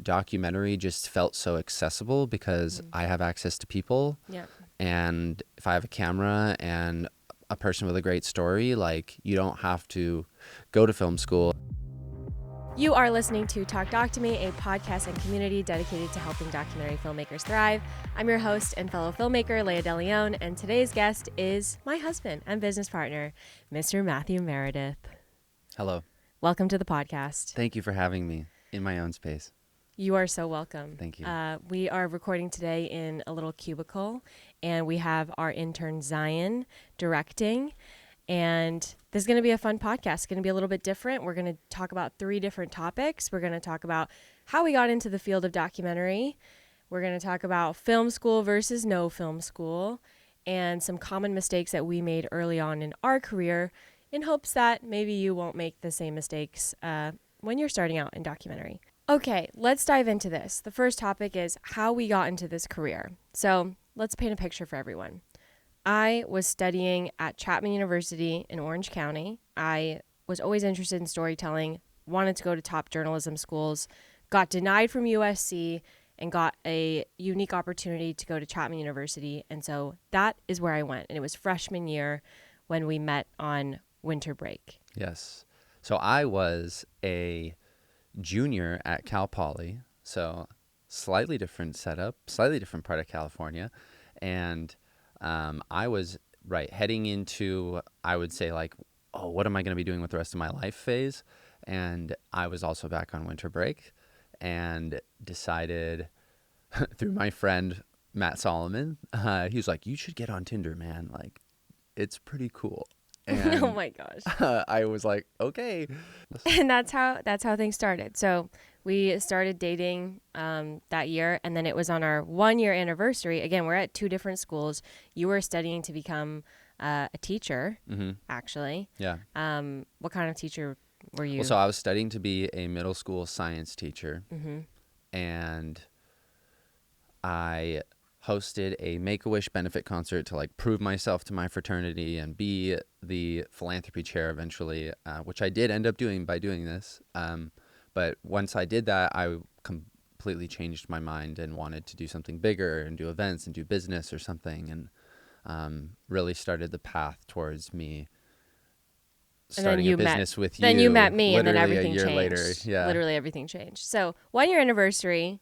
documentary just felt so accessible because I have access to people. Yeah. And if I have a camera and a person with a great story, like, you don't have to go to film school. You are listening to Talk Doc to Me, a podcast and community dedicated to helping documentary filmmakers thrive. I'm your host and fellow filmmaker, Leah DeLeon, and today's guest is my husband and business partner, Mr. Matthew Meredith. Hello. Welcome to the podcast. Thank you for having me in my own space. You are so welcome. Thank you. We are recording today in a little cubicle, and we have our intern Zion directing. And this is going to be a fun podcast. It's going to be a little bit different. We're going to talk about 3 different topics. We're going to talk about how we got into the field of documentary. We're going to talk about film school versus no film school and some common mistakes that we made early on in our career in hopes that maybe you won't make the same mistakes when you're starting out in documentary. Okay, let's dive into this. The first topic is how we got into this career. So let's paint a picture for everyone. I was studying at Chapman University in Orange County. I was always interested in storytelling, wanted to go to top journalism schools, got denied from USC, and got a unique opportunity to go to Chapman University. And so that is where I went. And it was freshman year when we met on winter break. Yes. So I was a junior at Cal Poly, so slightly different setup, slightly different part of California. And I was heading into, I would say, like, oh, what am I going to be doing with the rest of my life phase? And I was also back on winter break and decided through my friend, Matt Solomon, he was like, you should get on Tinder, man. Like, it's pretty cool. And oh my gosh. I was like, okay. And that's how things started. So we started dating that year, and then it was on our 1-year anniversary. Again, we're at 2 different schools. You were studying to become a teacher, actually. Yeah. What kind of teacher were you? Well, so I was studying to be a middle school science teacher, and I hosted a Make-A-Wish benefit concert to, like, prove myself to my fraternity and be the philanthropy chair eventually, which I did end up doing by doing this. But once I did that, I completely changed my mind and wanted to do something bigger and do events and do business or something, and really started the path towards me starting a business with you. Then you met me, and then everything a year changed. Later. Yeah. Literally everything changed. So 1-year anniversary,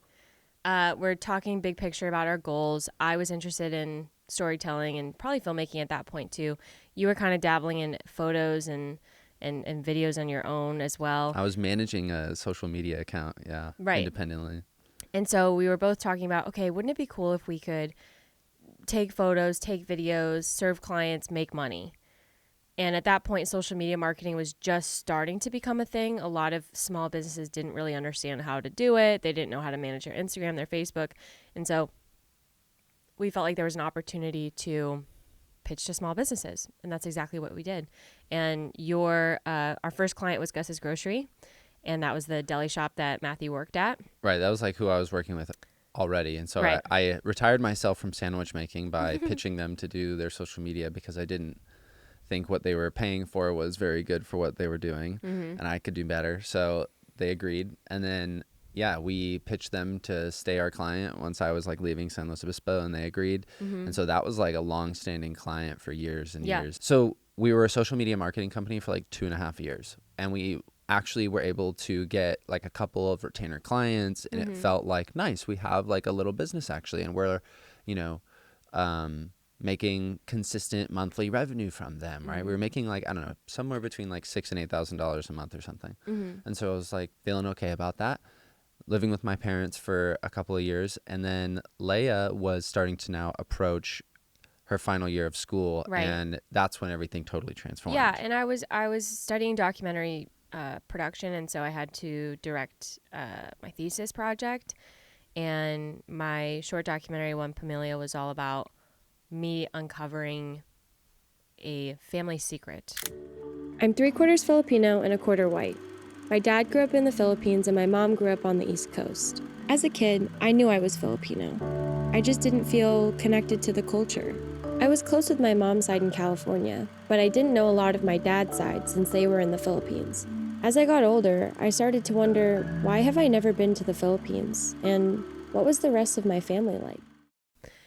we're talking big picture about our goals. I was interested in storytelling and probably filmmaking at that point too. You were kind of dabbling in photos and videos on your own as well. I was managing a social media account, independently. And so we were both talking about, okay, wouldn't it be cool if we could take photos, take videos, serve clients, make money? And at that point, social media marketing was just starting to become a thing. A lot of small businesses didn't really understand how to do it. They didn't know how to manage their Instagram, their Facebook. And so we felt like there was an opportunity to pitch to small businesses. And that's exactly what we did. And our first client was Gus's Grocery. And that was the deli shop that Matthew worked at. Right. That was like who I was working with already. And so I retired myself from sandwich making by pitching them to do their social media because I didn't think what they were paying for was very good for what they were doing, and I could do better. So they agreed. And then, we pitched them to stay our client once I was, like, leaving San Luis Obispo, and they agreed. And so that was, like, a long-standing client for years and years. So we were a social media marketing company for, like, 2.5 years, and we actually were able to get, like, a couple of retainer clients, and it felt like, nice, we have, like, a little business actually, and we're, making consistent monthly revenue from them, right? We were making, like, I don't know, somewhere between, like, $6,000 and $8,000 a month or something. And so I was, like, feeling okay about that, living with my parents for a couple of years. And then Leah was starting to now approach her final year of school. Right. And that's when everything totally transformed. Yeah, and I was studying documentary production, and so I had to direct my thesis project. And my short documentary, One Pamelia, was all about me uncovering a family secret. I'm 3/4 Filipino and 1/4 white. My dad grew up in the Philippines and my mom grew up on the East Coast. As a kid, I knew I was Filipino. I just didn't feel connected to the culture. I was close with my mom's side in California, but I didn't know a lot of my dad's side since they were in the Philippines. As I got older, I started to wonder, why have I never been to the Philippines? And what was the rest of my family like?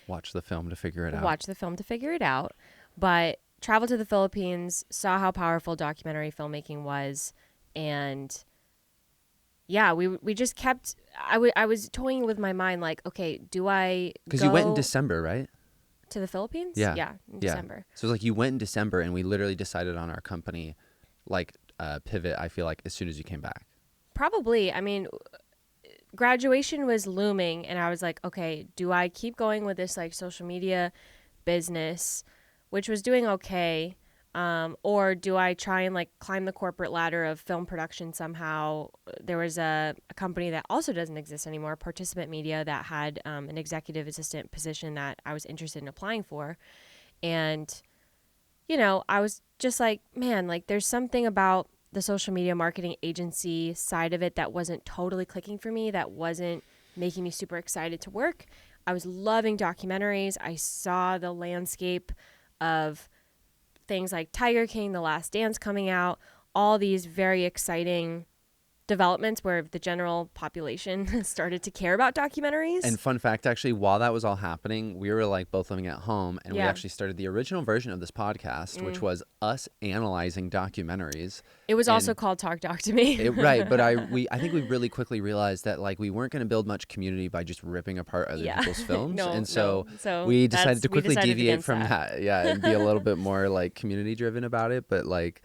Watch the film to figure it out. Watch the film to figure it out. But traveled to the Philippines, saw how powerful documentary filmmaking was. And yeah, we just kept, I was toying with my mind like, okay, do I Because you went in December, right? To the Philippines? Yeah. In December. So it was like you went in December and we literally decided on our company like pivot, I feel like, as soon as you came back. Probably. I mean, graduation was looming and I was like, okay, do I keep going with this like social media business, which was doing okay, or do I try and like climb the corporate ladder of film production somehow? There was a company that also doesn't exist anymore, Participant Media, that had an executive assistant position that I was interested in applying for. And, you know, I was just like, man, like there's something about the social media marketing agency side of it that wasn't totally clicking for me, that wasn't making me super excited to work. I was loving documentaries. I saw the landscape of things like Tiger King, The Last Dance coming out, all these very exciting developments where the general population started to care about documentaries. And fun fact, actually, while that was all happening, we were like both living at home and we actually started the original version of this podcast, which was us analyzing documentaries. It was also called Talk to Me. Right. But I think we really quickly realized that like we weren't going to build much community by just ripping apart other people's films. So we decided to quickly deviate from that. Yeah. And be a little bit more like community driven about it. But like,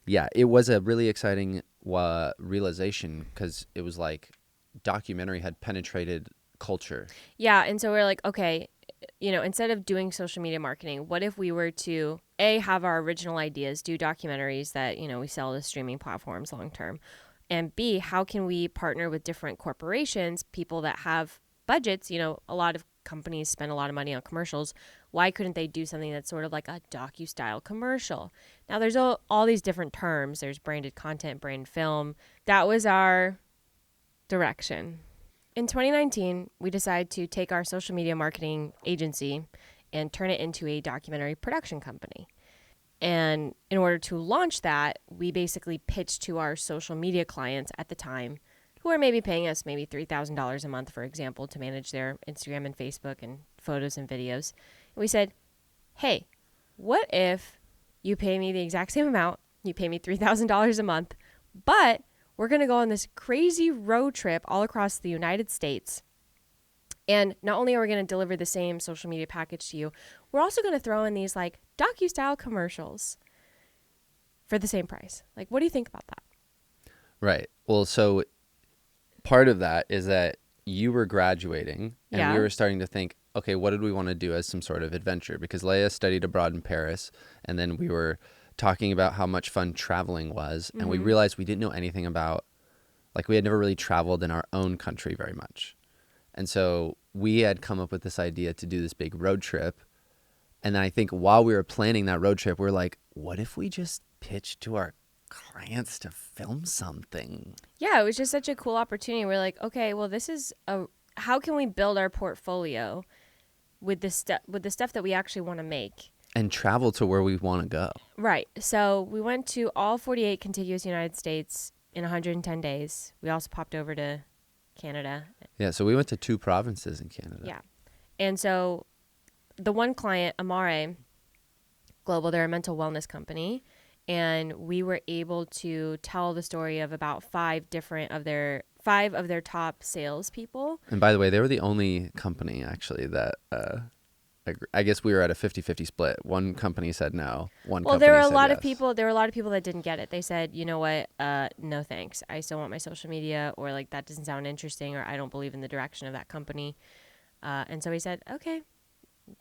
yeah, it was a really exciting realization because it was like documentary had penetrated culture. Yeah, and so we're like, okay, you know, instead of doing social media marketing, what if we were to have our original ideas, do documentaries that, you know, we sell to streaming platforms long term, and B, how can we partner with different corporations, people that have budgets? You know, a lot of companies spend a lot of money on commercials. Why couldn't they do something that's sort of like a docu-style commercial? Now, there's all these different terms. There's branded content, brand film. That was our direction. In 2019, we decided to take our social media marketing agency and turn it into a documentary production company. And in order to launch that, we basically pitched to our social media clients at the time, who are maybe paying us maybe $3,000 a month, for example, to manage their Instagram and Facebook and photos and videos. And we said, hey, what if you pay me the exact same amount, you pay me $3,000 a month, but we're going to go on this crazy road trip all across the United States. And not only are we going to deliver the same social media package to you, we're also going to throw in these like docu-style commercials for the same price. Like, what do you think about that? Right. Well, so part of that is that you were graduating and we were starting to think, okay, what did we want to do as some sort of adventure? Because Leah studied abroad in Paris, and then we were talking about how much fun traveling was, and we realized we didn't know anything about, like, we had never really traveled in our own country very much. And so we had come up with this idea to do this big road trip. And then I think while we were planning that road trip, we're like, what if we just pitched to our clients to film something? Yeah, it was just such a cool opportunity. We're like, okay, well, this is how can we build our portfolio with the stuff that we actually want to make and travel to where we want to go. Right. So we went to all 48 contiguous United States in 110 days. We also popped over to Canada. Yeah, so we went to 2 provinces in Canada. Yeah. And so the one client, Amare Global, they're a mental wellness company, and we were able to tell the story of about 5 of their top salespeople. And by the way, they were the only company actually that I guess we were at a 50-50 split. One company said no. There were a lot of people that didn't get it. They said, you know what? No, thanks. I still want my social media, or like that doesn't sound interesting, or I don't believe in the direction of that company. And so we said, okay,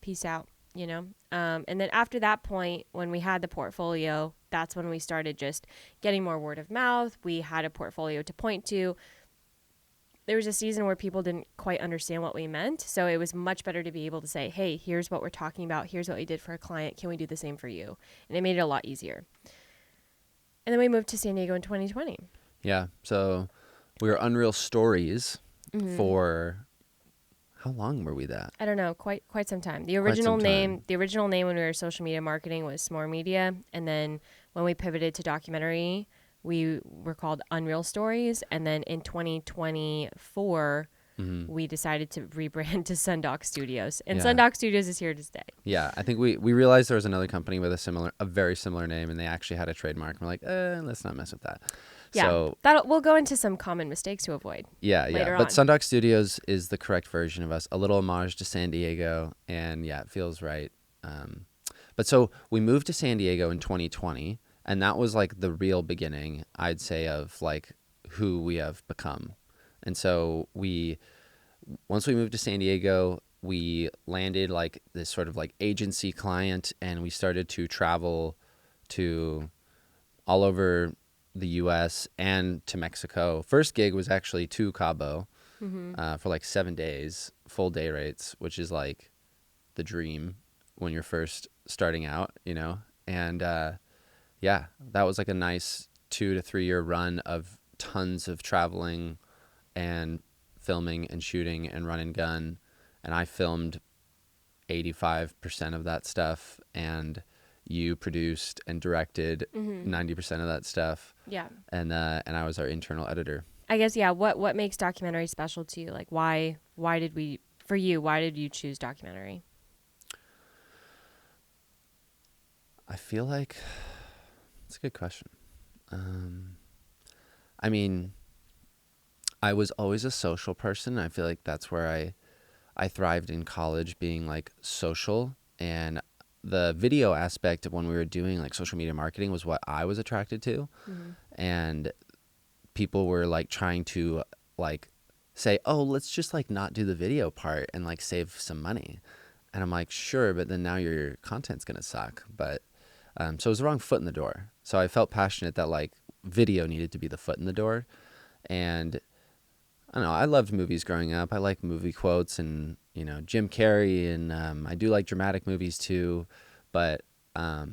peace out, you know? And then after that point, when we had the portfolio, that's when we started just getting more word of mouth. We had a portfolio to point to. There was a season where people didn't quite understand what we meant. So it was much better to be able to say, hey, here's what we're talking about. Here's what we did for a client. Can we do the same for you? And it made it a lot easier. And then we moved to San Diego in 2020. Yeah. So we were Unreal Stories for, how long were we that? I don't know, quite some time. The original name when we were social media marketing was S'more Media. And then when we pivoted to documentary, we were called Unreal Stories. And then in 2024, we decided to rebrand to Sundoc Studios. And Sundoc Studios is here to stay. Yeah, I think we realized there was another company with a very similar name, and they actually had a trademark. We're like, let's not mess with that. Yeah, so we'll go into some common mistakes to avoid. Yeah. Later But on. Sundoc Studios is the correct version of us. A little homage to San Diego, and it feels right. But so we moved to San Diego in 2020, and that was like the real beginning, I'd say, of like who we have become. And so once we moved to San Diego, we landed like this sort of like agency client, and we started to travel to all over the U.S. and to Mexico. First gig was actually to Cabo for like 7 days, full day rates, which is like the dream when you're first starting out, And that was like a nice 2 to 3 year run of tons of traveling and filming and shooting and run and gun. And I filmed 85% of that stuff, and you produced and directed 90% of that stuff. Yeah. And I was our internal editor. I guess, what makes documentary special to you? Like, why did you choose documentary? I feel like it's a good question. I mean, I was always a social person. I feel like that's where I thrived in college, being like social, and the video aspect of when we were doing like social media marketing was what I was attracted to. And people were like trying to like say, oh, let's just like not do the video part and like save some money. And I'm like, sure, but then now your content's going to suck. But so it was the wrong foot in the door. So I felt passionate that like video needed to be the foot in the door. And I don't know, I loved movies growing up. I like movie quotes and, Jim Carrey, and I do like dramatic movies too. But I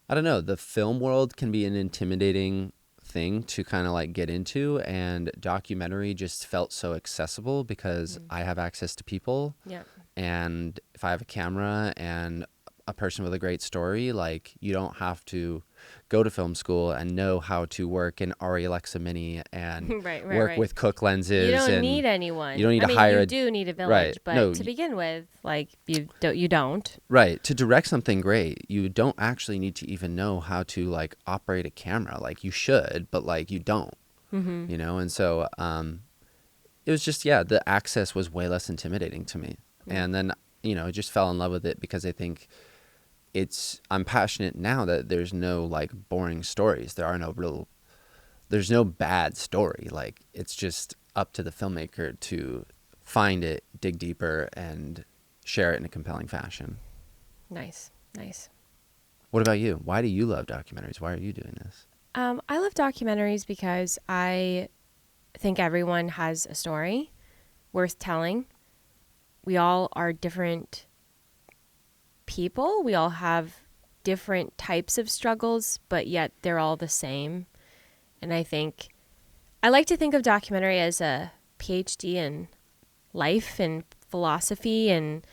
don't know, the film world can be an intimidating thing to kind of like get into, and documentary just felt so accessible because I have access to people. Yeah. And if I have a camera and a person with a great story, like you don't have to go to film school and know how to work in Arri Alexa Mini and work with Cook lenses. You don't need anyone. You don't need to hire. You do need a village, but No, to begin with, like you don't. Right. To direct something great, you don't actually need to even know how to like operate a camera. Like you should, but like you don't. And so it was just the access was way less intimidating to me. And then I just fell in love with it because I think I'm passionate now that there's no like boring stories. There's no bad story. Like it's just up to the filmmaker to find it, dig deeper, and share it in a compelling fashion. Nice. What about you? Why do you love documentaries? Why are you doing this? I love documentaries because I think everyone has a story worth telling. We all are different people. We all have different types of struggles, but yet they're all the same. And I like to think of documentary as a PhD in life and philosophy and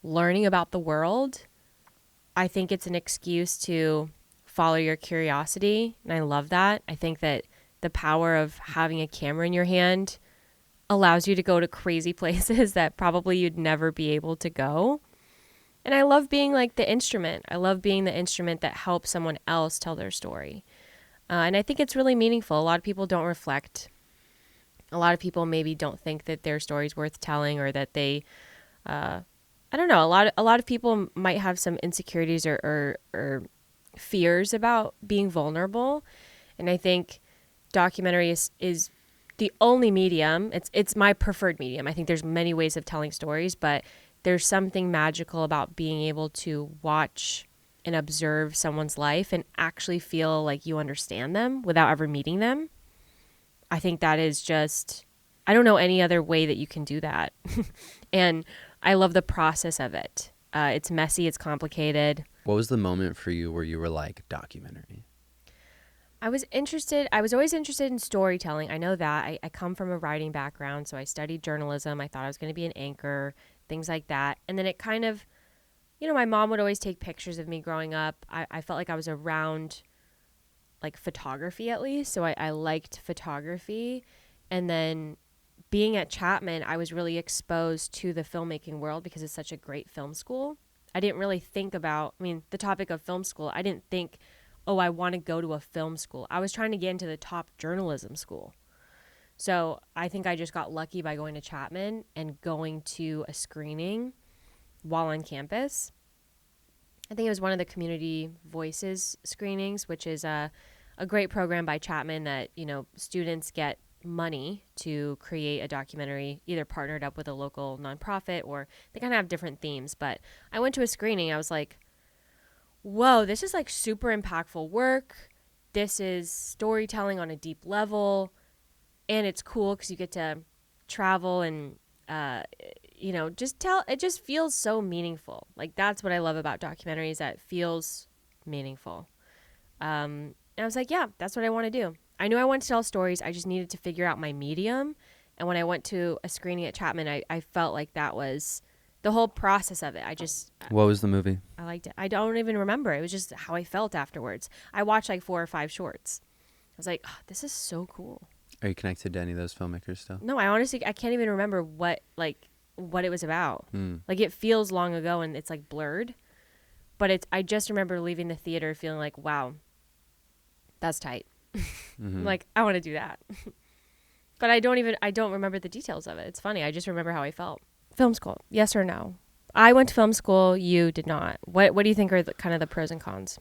learning about the world. I think it's an excuse to follow your curiosity, and I love that. I think that the power of having a camera in your hand allows you to go to crazy places that probably you'd never be able to go. And I love being like the instrument. I love being the instrument that helps someone else tell their story. And I think it's really meaningful. A lot of people don't reflect. A lot of people maybe don't think that their story's worth telling, or that they, I don't know. A lot of people might have some insecurities or fears about being vulnerable. And I think documentary is the only medium. It's my preferred medium. I think there's many ways of telling stories, but there's something magical about being able to watch and observe someone's life and actually feel like you understand them without ever meeting them. I think that is just, I don't know any other way that you can do that. And I love the process of it. It's messy, it's complicated. What was the moment for you where you were like, documentary? I was always interested in storytelling. I know that. I come from a writing background, so I studied journalism. I thought I was going to be an anchor, things like that. And then it kind of, my mom would always take pictures of me growing up. I felt like I was around like photography at least. So I liked photography. And then being at Chapman, I was really exposed to the filmmaking world because it's such a great film school. I didn't really think about, the topic of film school, I didn't think, oh, I want to go to a film school. I was trying to get into the top journalism school. So I think I just got lucky by going to Chapman and going to a screening while on campus. I think it was one of the Community Voices screenings, which is a great program by Chapman that, students get money to create a documentary, either partnered up with a local nonprofit, or they kind of have different themes. But I went to a screening. I was like, whoa, this is like super impactful work. This is storytelling on a deep level. And it's cool because you get to travel and, it just feels so meaningful. Like, that's what I love about documentaries, that it feels meaningful. And I was like, yeah, that's what I want to do. I knew I wanted to tell stories. I just needed to figure out my medium. And when I went to a screening at Chapman, I felt like that was the whole process of it. What was the movie? I liked it. I don't even remember. It was just how I felt afterwards. I watched like 4 or 5 shorts. I was like, oh, this is so cool. Are you connected to any of those filmmakers still? No, I can't even remember what it was about. Like, it feels long ago and it's like blurred. But I just remember leaving the theater feeling like, wow, that's tight. Mm-hmm. Like, I want to do that. But I don't remember the details of it. It's funny. I just remember how I felt. Film school, yes or no? I went to film school. You did not. What do you think are kind of the pros and cons?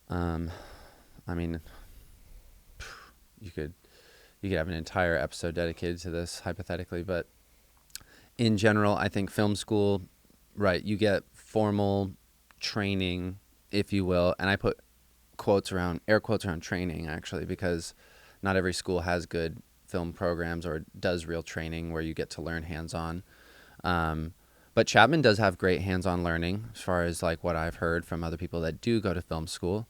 You could have an entire episode dedicated to this hypothetically, but in general, I think film school, right, you get formal training, if you will, and I put air quotes around training, actually, because not every school has good film programs or does real training where you get to learn hands-on. But Chapman does have great hands-on learning as far as like what I've heard from other people that do go to film school,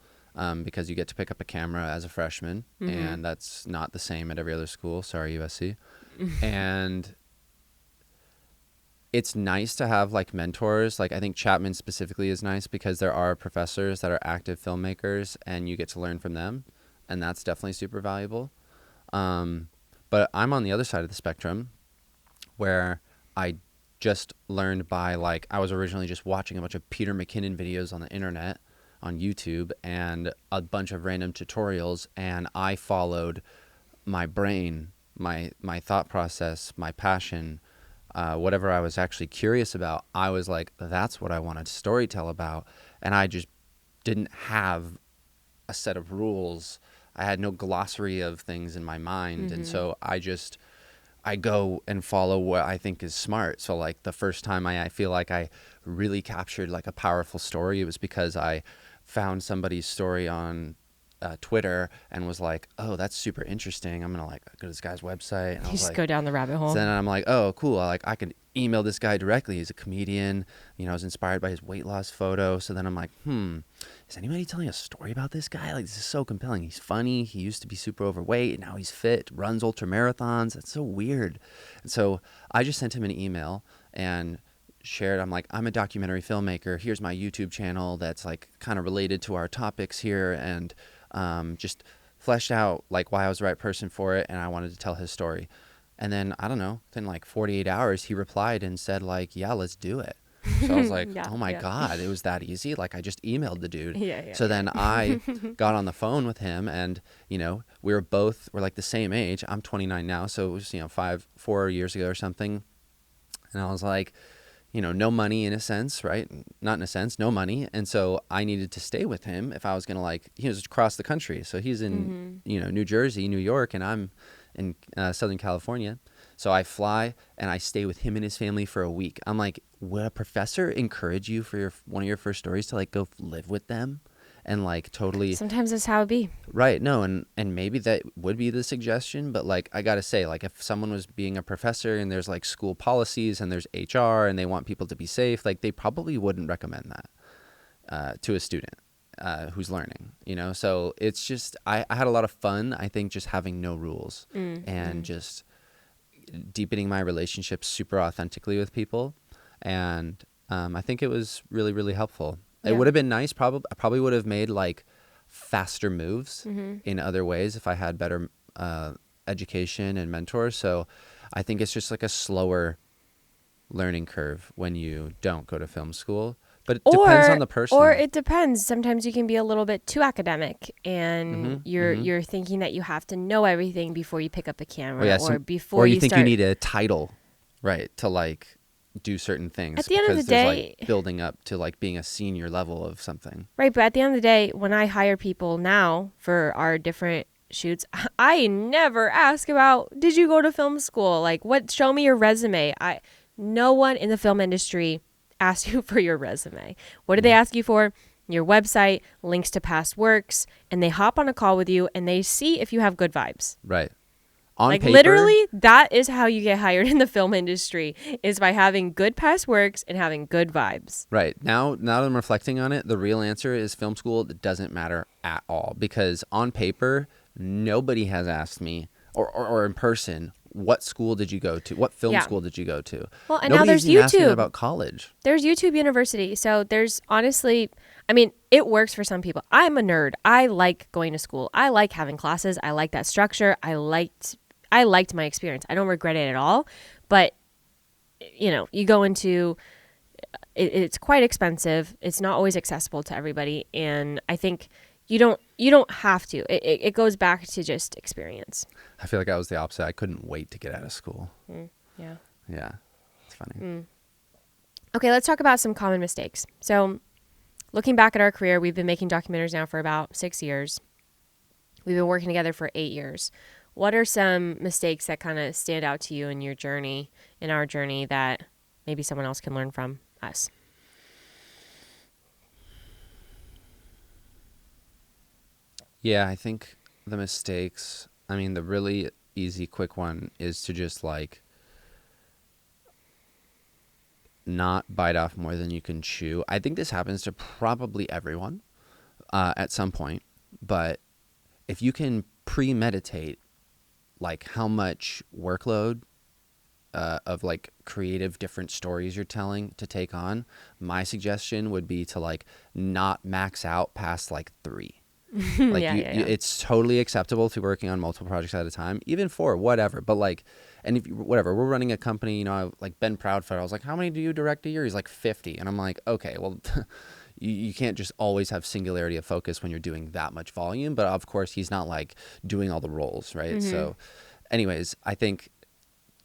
because you get to pick up a camera as a freshman, and that's not the same at every other school. Sorry, USC. And it's nice to have like mentors. Like, I think Chapman specifically is nice because there are professors that are active filmmakers and you get to learn from them. And that's definitely super valuable. But I'm on the other side of the spectrum where I just learned by I was originally just watching a bunch of Peter McKinnon videos on the internet, on YouTube, and a bunch of random tutorials. And I followed my brain, my thought process, my passion, whatever I was actually curious about. I was like, that's what I want to storytell about. And I just didn't have a set of rules. I had no glossary of things in my mind. And so I go and follow what I think is smart. So like the first time I feel like I really captured like a powerful story, it was because I found somebody's story on Twitter and was like, oh, that's super interesting. I'm going to go to this guy's website. And you just go down the rabbit hole. So then I'm like, oh, cool. I can email this guy directly. He's a comedian. I was inspired by his weight loss photo. So then I'm like, is anybody telling a story about this guy? Like, this is so compelling. He's funny. He used to be super overweight. And now he's fit, runs ultra marathons. That's so weird. And so I just sent him an email and shared, I'm like, I'm a documentary filmmaker. Here's my YouTube channel that's like kind of related to our topics here. And just fleshed out like why I was the right person for it, and I wanted to tell his story. And then I don't know, within like 48 hours he replied and said like, yeah, let's do it. So I was like, oh my God, it was that easy. Like, I just emailed the dude. So then I got on the phone with him, and we're like the same age. I'm 29 now, so it was 4 years ago or something. And I was like, no money in a sense, right? Not in a sense, no money. And so I needed to stay with him if I was going to he was across the country. So he's in, New Jersey, New York, and I'm in Southern California. So I fly and I stay with him and his family for a week. I'm like, would a professor encourage you for one of your first stories to go live with them? And totally. Sometimes that's how it be. Right. No. And maybe that would be the suggestion. But I got to say, if someone was being a professor and there's school policies and there's HR and they want people to be safe, they probably wouldn't recommend that to a student who's learning, So it's just, I had a lot of fun, I think, just having no rules and just deepening my relationships super authentically with people. And I think it was really, really helpful. Yeah. It would have been nice. I probably would have made faster moves in other ways if I had better education and mentors. So I think it's just like a slower learning curve when you don't go to film school. But it depends on the person. Or it depends. Sometimes you can be a little bit too academic, and you're thinking that you have to know everything before you pick up the camera, or you think you need a title, right, to like do certain things. At the end of the day, like building up to like being a senior level of something. Right, but at the end of the day, when I hire people now for our different shoots, I never ask about, did you go to film school? Like, show me your resume. No one in the film industry asks you for your resume. What do they ask you for? Your website, links to past works, and they hop on a call with you and they see if you have good vibes. Right. On like paper, literally, that is how you get hired in the film industry, is by having good past works and having good vibes. Right. Now that I'm reflecting on it, the real answer is film school doesn't matter at all, because on paper, nobody has asked me or in person, what school did you go to? What film school did you go to? Well, and Nobody's now there's even asking YouTube about college. There's YouTube University. So there's honestly, I mean, it works for some people. I'm a nerd. I like going to school. I like having classes. I like that structure. I liked my experience. I don't regret it at all. But, you know, you go into, it's quite expensive. It's not always accessible to everybody. And I think you don't have to. It goes back to just experience. I feel like I was the opposite. I couldn't wait to get out of school. Yeah. Yeah. It's funny. Okay, let's talk about some common mistakes. So looking back at our career, we've been making documentaries now for about 6 years. We've been working together for 8 years. What are some mistakes that kind of stand out to you in your journey, in our journey, that maybe someone else can learn from us? Yeah, I think the mistakes, I mean, the really easy, quick one is to just like not bite off more than you can chew. I think this happens to probably everyone at some point, but if you can premeditate like how much workload of like creative different stories you're telling to take on, my suggestion would be to like not max out past like 3. Like it's totally acceptable to working on multiple projects at a time, even 4, whatever. But like, and if whatever, we're running a company, you know, like Ben Proudfoot, I was like, how many do you direct a year? He's like 50. And I'm like, okay, well, you can't just always have singularity of focus when you're doing that much volume. But of course, he's not like doing all the roles, right? So anyways, I think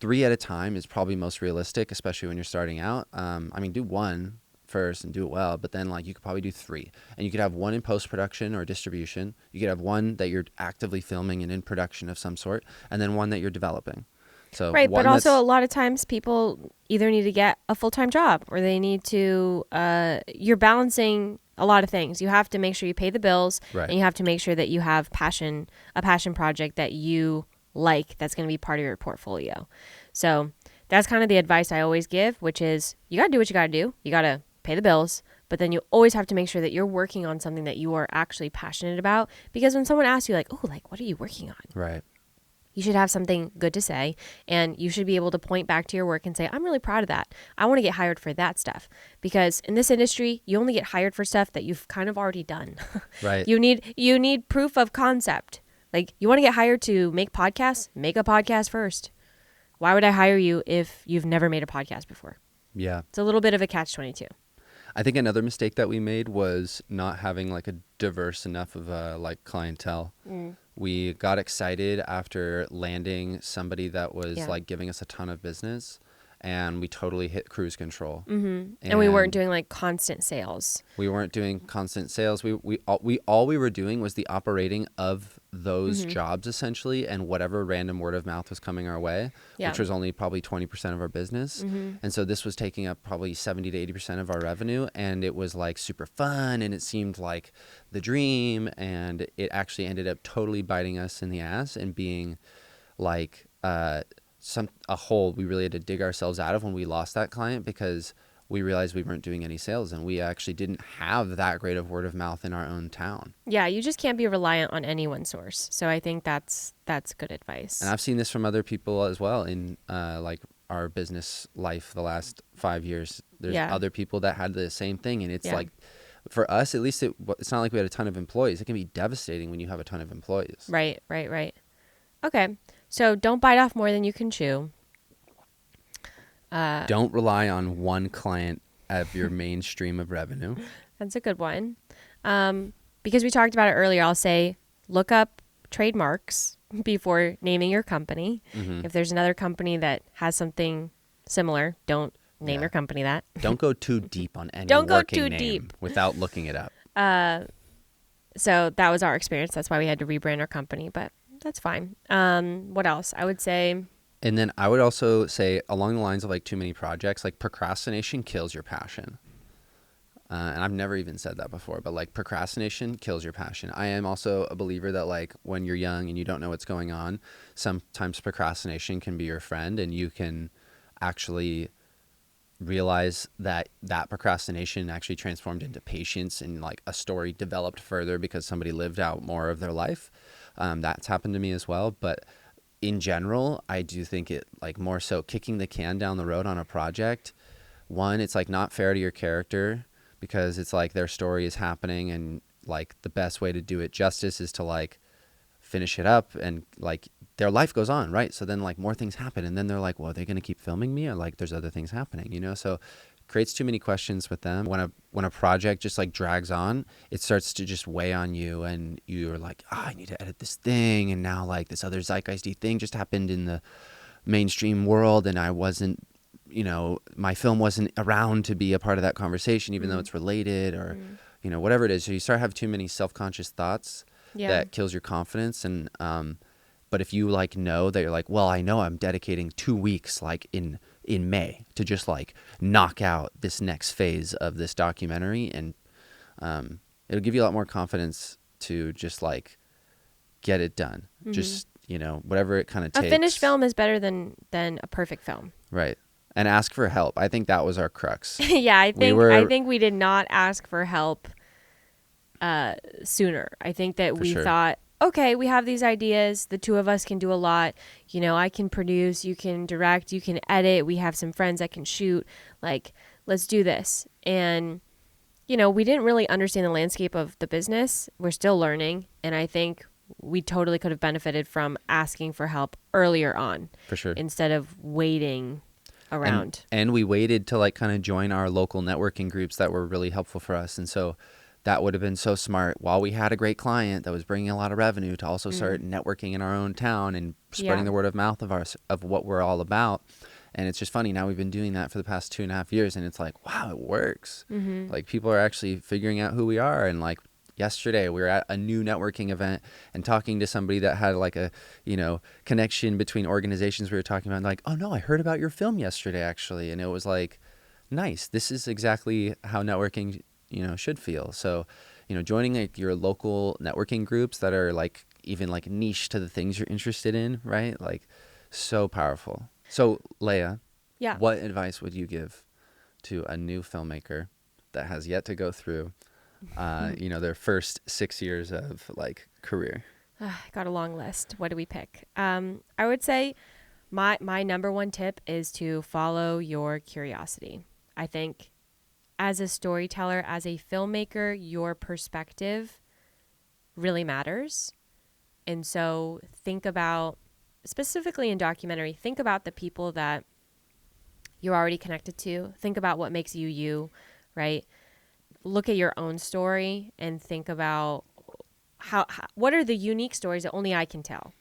3 at a time is probably most realistic, especially when you're starting out. I mean, do 1 first and do it well, but then like you could probably do 3, and you could have 1 in post-production or distribution. You could have 1 that you're actively filming and in production of some sort, and then 1 that you're developing. So right, but also a lot of times people either need to get a full-time job, or they need to you're balancing a lot of things. You have to make sure you pay the bills, right, and you have to make sure that you have a passion project that you like, that's going to be part of your portfolio. So that's kind of the advice I always give, which is you got to do what you got to do. You got to pay the bills, but then you always have to make sure that you're working on something that you are actually passionate about, because when someone asks you like, oh, like, what are you working on? Right. You should have something good to say, and you should be able to point back to your work and say, I'm really proud of that. I want to get hired for that stuff, because in this industry, you only get hired for stuff that you've kind of already done. Right. You need proof of concept. Like, you want to get hired to make podcasts? Make a podcast first. Why would I hire you if you've never made a podcast before? Yeah. It's a little bit of a catch-22. I think another mistake that we made was not having like a diverse enough of a like clientele. We got excited after landing somebody that was like giving us a ton of business, and we totally hit cruise control. And we weren't doing like constant sales. We weren't doing constant sales. All we were doing was the operating of those jobs essentially, and whatever random word of mouth was coming our way, which was only probably 20% of our business. And so this was taking up probably 70 to 80% of our revenue, and it was like super fun, and it seemed like the dream, and it actually ended up totally biting us in the ass and being like a hole we really had to dig ourselves out of when we lost that client, because we realized we weren't doing any sales, and we actually didn't have that great of word of mouth in our own town. Yeah, you just can't be reliant on any one source. So I think that's good advice. And I've seen this from other people as well in like our business life the last 5 years. There's other people that had the same thing, and it's like for us, at least it's not like we had a ton of employees. It can be devastating when you have a ton of employees. Right. Okay. So don't bite off more than you can chew. Don't rely on one client of your main stream of revenue. That's a good one. Because we talked about it earlier, I'll say look up trademarks before naming your company. If there's another company that has something similar, don't name your company that. Don't go too deep on any Don't go working too name deep. without looking it up. So that was our experience. That's why we had to rebrand our company, but that's fine. What else? I would say... And then I would also say along the lines of like too many projects, like procrastination kills your passion. And I've never even said that before, but like procrastination kills your passion. I am also a believer that like when you're young and you don't know what's going on, sometimes procrastination can be your friend, and you can actually realize that procrastination actually transformed into patience, and like a story developed further because somebody lived out more of their life. That's happened to me as well. But in general, I do think it like more so kicking the can down the road on a project. One, it's like not fair to your character, because it's like their story is happening, and like the best way to do it justice is to like finish it up, and like their life goes on, right? So then like more things happen, and then they're like, well, are they going to keep filming me, or like there's other things happening, you know? So creates too many questions with them. When a project just like drags on, it starts to just weigh on you, and you're like, I need to edit this thing, and now like this other zeitgeisty thing just happened in the mainstream world, and I wasn't, you know, my film wasn't around to be a part of that conversation, even though it's related, or you know, whatever it is. So you start to have too many self-conscious thoughts that kills your confidence. And but if you like know that you're like, well, I know I'm dedicating 2 weeks like in May to just like knock out this next phase of this documentary, and it'll give you a lot more confidence to just like get it done. Just, you know, whatever it kind of takes. A finished film is better than a perfect film. Right. And ask for help. I think that was our crux. Yeah, I think we did not ask for help sooner. I think that we thought, okay, we have these ideas. The two of us can do a lot. You know, I can produce, you can direct, you can edit. We have some friends that can shoot. Like, let's do this. And, you know, we didn't really understand the landscape of the business. We're still learning. And I think we totally could have benefited from asking for help earlier on. For sure. Instead of waiting around. And we waited to like kind of join our local networking groups that were really helpful for us. And so that would have been so smart while we had a great client that was bringing a lot of revenue to also start networking in our own town and spreading the word of mouth of what we're all about. And it's just funny. Now we've been doing that for the past 2.5 years, and it's like, wow, it works. Like people are actually figuring out who we are. And like yesterday we were at a new networking event and talking to somebody that had like a, you know, connection between organizations we were talking about, and like, oh no, I heard about your film yesterday actually. And it was like, nice. This is exactly how networking, you know, should feel. So, you know, joining like your local networking groups that are like even like niche to the things you're interested in, right? Like so powerful. So Leah, what advice would you give to a new filmmaker that has yet to go through you know, their first 6 years of like career? I got a long list. What do we pick? I would say my number one tip is to follow your curiosity. I think as a storyteller, as a filmmaker, your perspective really matters. And so think about, specifically in documentary, think about the people that you're already connected to. Think about what makes you you, right? Look at your own story and think about what are the unique stories that only I can tell.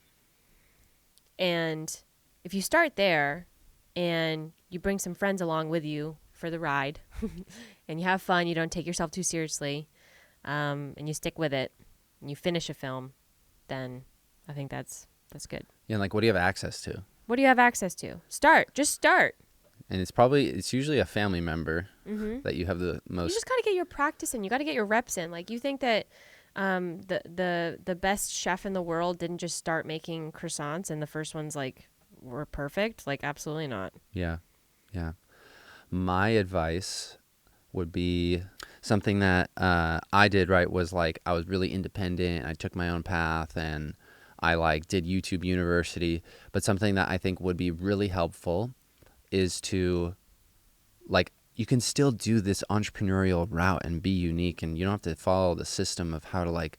And if you start there and you bring some friends along with you for the ride and you have fun, you don't take yourself too seriously, and you stick with it and you finish a film, then I think that's good. Yeah, and like what do you have access to? What do you have access to? Just start. And it's usually a family member that you have the most. You just got to get your practice in. You got to get your reps in. Like, you think that the best chef in the world didn't just start making croissants and the first ones like were perfect? Like, absolutely not. Yeah. My advice would be something that I did, right, was like I was really independent. I took my own path and I like did YouTube University. But something that I think would be really helpful is to like you can still do this entrepreneurial route and be unique, and you don't have to follow the system of how to like,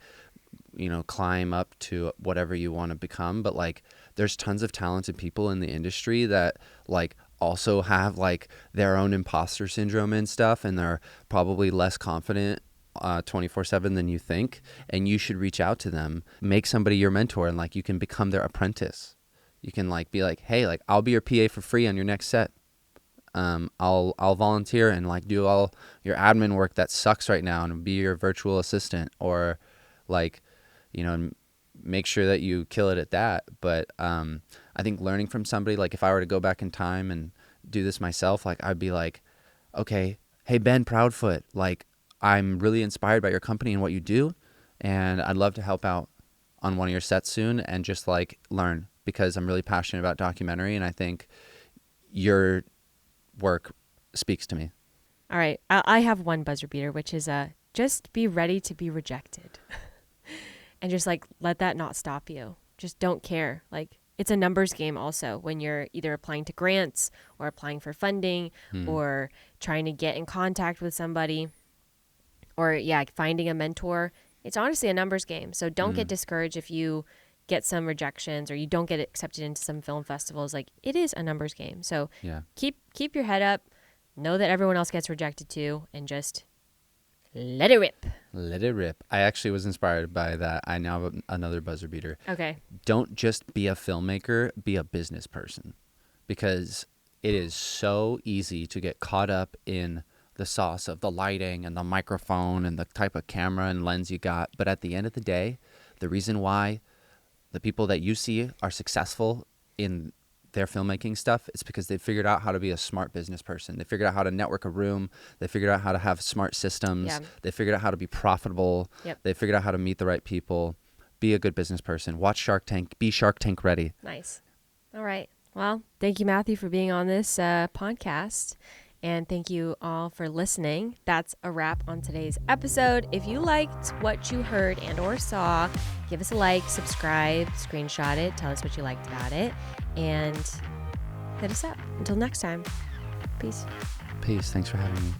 you know, climb up to whatever you want to become. But like, there's tons of talented people in the industry that like also have like their own imposter syndrome and stuff, and they're probably less confident 24/7 than you think, and you should reach out to them, make somebody your mentor, and like you can become their apprentice. You can like be like, hey, like I'll be your PA for free on your next set. I'll volunteer and like do all your admin work that sucks right now and be your virtual assistant, or like, you know, make sure that you kill it at that. But I think learning from somebody, like if I were to go back in time and do this myself, like I'd be like, okay, hey Ben Proudfoot, like I'm really inspired by your company and what you do, and I'd love to help out on one of your sets soon and just like learn, because I'm really passionate about documentary, and I think your work speaks to me. All right. I have one buzzer beater, which is just be ready to be rejected. And just like let that not stop you. Just don't care. Like it's a numbers game also when you're either applying to grants or applying for funding or trying to get in contact with somebody, or finding a mentor. It's honestly a numbers game. So don't get discouraged if you get some rejections or you don't get accepted into some film festivals. Like it is a numbers game. So keep your head up, know that everyone else gets rejected too, and just let it rip. Let it rip. I actually was inspired by that. I now have another buzzer beater. Okay. Don't just be a filmmaker, be a business person, because it is so easy to get caught up in the sauce of the lighting and the microphone and the type of camera and lens you got. But at the end of the day, the reason why the people that you see are successful in their filmmaking stuff, it's because they figured out how to be a smart business person. They figured out how to network a room. They figured out how to have smart systems. Yeah. They figured out how to be profitable. Yep. They figured out how to meet the right people. Be a good business person. Watch Shark Tank. Be Shark Tank ready. Nice. All right. Well, thank you, Matthew, for being on this podcast. And thank you all for listening. That's a wrap on today's episode. If you liked what you heard and or saw, give us a like, subscribe, screenshot it, tell us what you liked about it, and hit us up. Until next time, peace. Peace. Thanks for having me.